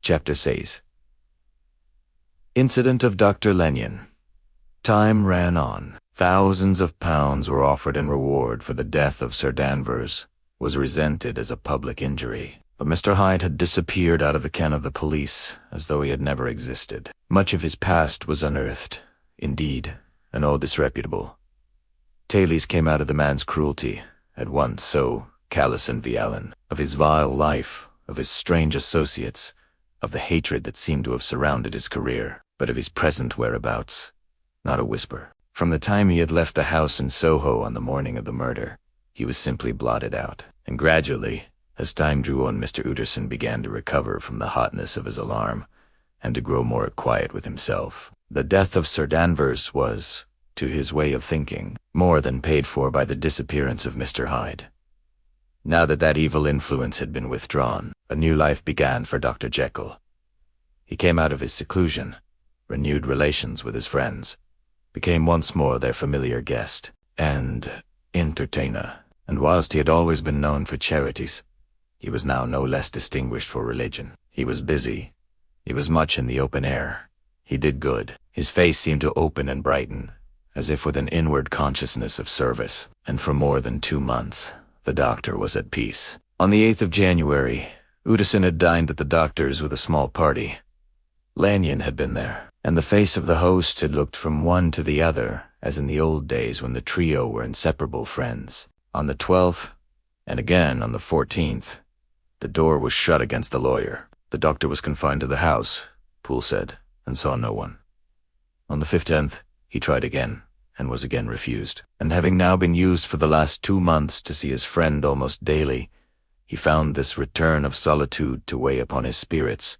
Chapter 6. Incident of Dr. Lanyon. Time ran on. Thousands of pounds were offered in reward for the death of Sir Danvers, was resented as a public injury. But Mr. Hyde had disappeared out of the ken of the police, as though he had never existed. Much of his past was unearthed, indeed, and all disreputable. Tales came out of the man's cruelty, at once so callous and violent, of his vile life, of his strange associates, of the hatred that seemed to have surrounded his career, but of his present whereabouts, not a whisper. From the time he had left the house in Soho on the morning of the murder, he was simply blotted out, and gradually, as time drew on, Mr. Utterson began to recover from the hotness of his alarm, and to grow more quiet with himself. The death of Sir Danvers was, to his way of thinking, more than paid for by the disappearance of Mr. Hyde. Now that that evil influence had been withdrawn, a new life began for Dr. Jekyll. He came out of his seclusion, renewed relations with his friends, became once more their familiar guest and entertainer, and whilst he had always been known for charities, he was now no less distinguished for religion. He was busy. He was much in the open air. He did good. His face seemed to open and brighten, as if with an inward consciousness of service, and for more than 2 months, the doctor was at peace. On the 8th of January, Utterson had dined at the doctor's with a small party. Lanyon had been there, and the face of the host had looked from one to the other, as in the old days when the trio were inseparable friends. On the 12th, and again on the 14th, the door was shut against the lawyer. The doctor was confined to the house, Poole said, and saw no one. On the 15th, he tried again, and was again refused. And having now been used for the last 2 months to see his friend almost daily, he found this return of solitude to weigh upon his spirits.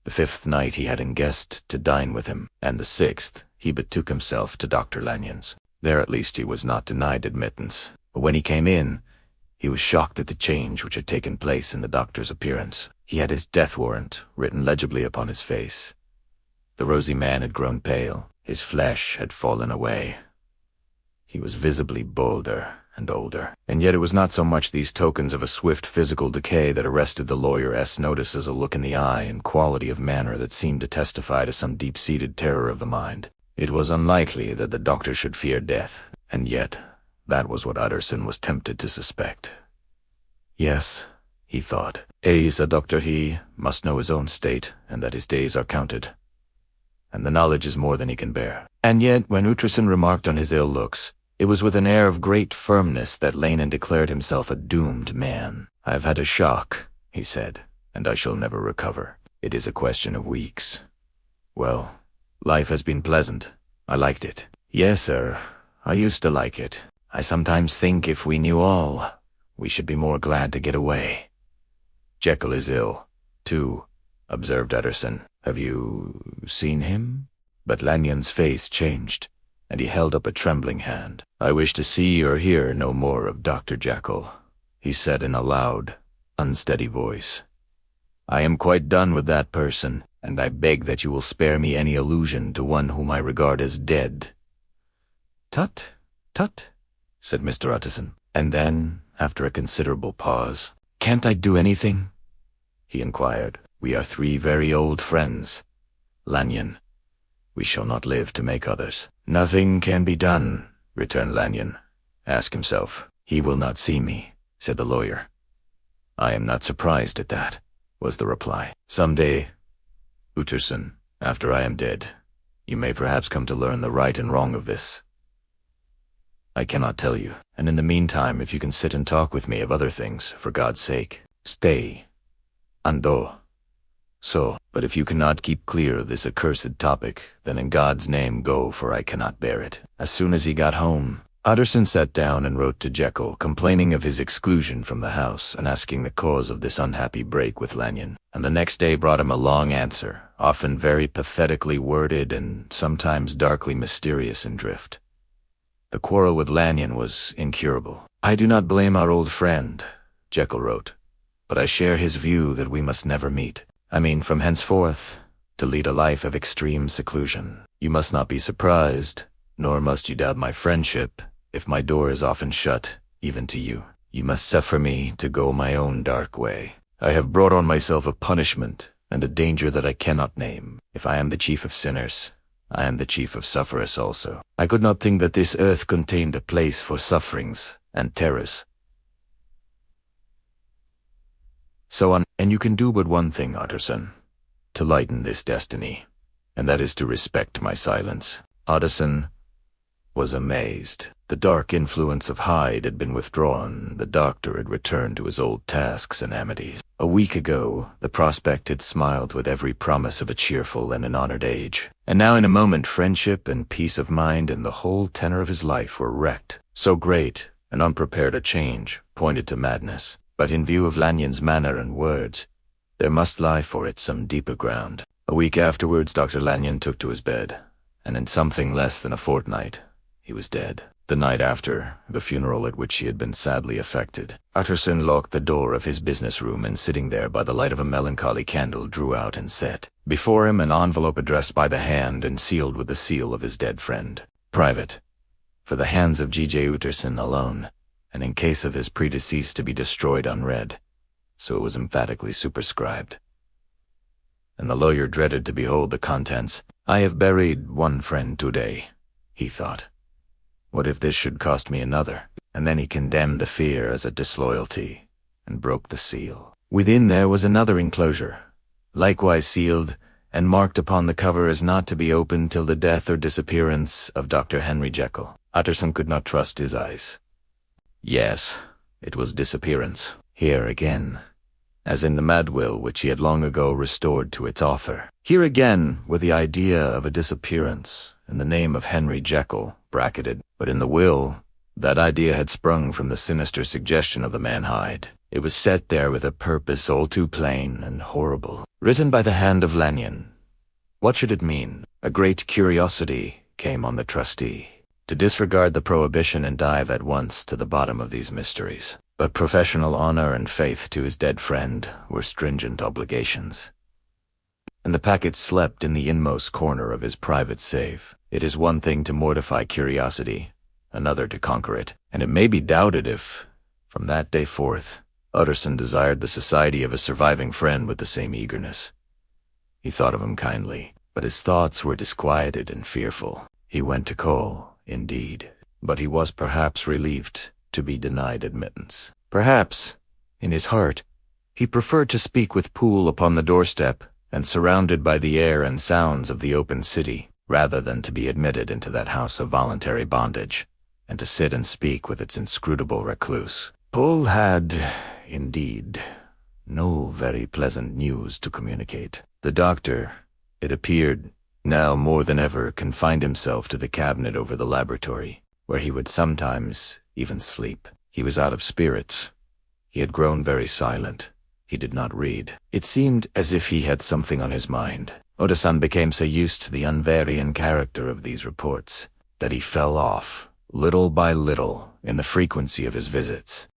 The 5th night he had in guest to dine with him, and the 6th he betook himself to Dr. Lanyon's. There at least he was not denied admittance, but when he came in, he was shocked at the change which had taken place in the doctor's appearance. He had his death warrant written legibly upon his face. The rosy man had grown pale. His flesh had fallen away. He was visibly bolder and older. And yet it was not so much these tokens of a swift physical decay that arrested the lawyer's notice as a look in the eye and quality of manner that seemed to testify to some deep-seated terror of the mind. It was unlikely that the doctor should fear death, and yet that was what Utterson was tempted to suspect. Yes, he thought, a doctor he must know his own state, and that his days are counted. And the knowledge is more than he can bear. And yet, when Utterson remarked on his ill looks, it was with an air of great firmness that Lanyon declared himself a doomed man. "I have had a shock," he said, "and I shall never recover. It is a question of weeks." "Well, life has been pleasant. I liked it." "Yes, sir, I used to like it. I sometimes think if we knew all, we should be more glad to get away." "Jekyll is ill, too," observed Utterson. "Have you seen him?" But Lanyon's face changed, and he held up a trembling hand. "I wish to see or hear no more of Dr. Jekyll," he said in a loud, unsteady voice. "I am quite done with that person, and I beg that you will spare me any allusion to one whom I regard as dead." "Tut, tut," said Mr. Utterson, and then, after a considerable pause, "Can't I do anything?" he inquired. "We are 3 very old friends, Lanyon. We shall not live to make others." "Nothing can be done," returned Lanyon. "Ask himself." "He will not see me," said the lawyer. "I am not surprised at that," was the reply. "Some day, Utterson, after I am dead, you may perhaps come to learn the right and wrong of this. I cannot tell you, and in the meantime, if you can sit and talk with me of other things, for God's sake, stay. Ando. So, but if you cannot keep clear of this accursed topic, then in God's name go, for I cannot bear it." As soon as he got home, Utterson sat down and wrote to Jekyll, complaining of his exclusion from the house and asking the cause of this unhappy break with Lanyon. And the next day brought him a long answer, often very pathetically worded and sometimes darkly mysterious in drift. The quarrel with Lanyon was incurable. "I do not blame our old friend," Jekyll wrote, "but I share his view that we must never meet. I mean, from henceforth, to lead a life of extreme seclusion. You must not be surprised, nor must you doubt my friendship, if my door is often shut, even to you. You must suffer me to go my own dark way. I have brought on myself a punishment and a danger that I cannot name. If I am the chief of sinners, I am the chief of sufferers also. I could not think that this earth contained a place for sufferings and terrors. So on, and you can do but one thing, Utterson, to lighten this destiny, and that is to respect my silence. Utterson was amazed. The dark influence of Hyde had been withdrawn. The doctor had returned to his old tasks and amities. A week ago, the prospect had smiled with every promise of a cheerful and an honored age. And now in a moment, friendship and peace of mind and the whole tenor of his life were wrecked. So great and unprepared a change pointed to madness. But in view of Lanyon's manner and words, there must lie for it some deeper ground. A week afterwards, Dr. Lanyon took to his bed, and in something less than a fortnight, he was dead. The night after, the funeral at which he had been sadly affected, Utterson locked the door of his business room and sitting there by the light of a melancholy candle drew out and set before him an envelope addressed by the hand and sealed with the seal of his dead friend. Private, for the hands of G.J. Utterson alone, and in case of his predeceased to be destroyed unread, so it was emphatically superscribed. And the lawyer dreaded to behold the contents. I have buried one friend today, he thought. What if this should cost me another? And then he condemned the fear as a disloyalty, and broke the seal. Within there was another enclosure, likewise sealed, and marked upon the cover as not to be opened till the death or disappearance of Dr. Henry Jekyll. Utterson could not trust his eyes. Yes, it was disappearance. Here again, as in the mad will which he had long ago restored to its author. Here again were the idea of a disappearance, and the name of Henry Jekyll bracketed. But in the will, that idea had sprung from the sinister suggestion of the man Hyde. It was set there with a purpose all too plain and horrible, written by the hand of Lanyon. What should it mean? A great curiosity came on the trustee to disregard the prohibition and dive at once to the bottom of these mysteries. But professional honor and faith to his dead friend were stringent obligations. And the packet slept in the inmost corner of his private safe. It is one thing to mortify curiosity, another to conquer it, and it may be doubted if, from that day forth, Utterson desired the society of a surviving friend with the same eagerness. He thought of him kindly, but his thoughts were disquieted and fearful. He went to call, indeed, but he was perhaps relieved to be denied admittance. Perhaps, in his heart, he preferred to speak with Poole upon the doorstep and surrounded by the air and sounds of the open city, rather than to be admitted into that house of voluntary bondage, and to sit and speak with its inscrutable recluse. Poole had, indeed, no very pleasant news to communicate. The doctor, it appeared, now more than ever confined himself to the cabinet over the laboratory, where he would sometimes even sleep. He was out of spirits. He had grown very silent. He did not read. It seemed as if he had something on his mind. Utterson became so used to the unvarying character of these reports that he fell off, little by little, in the frequency of his visits.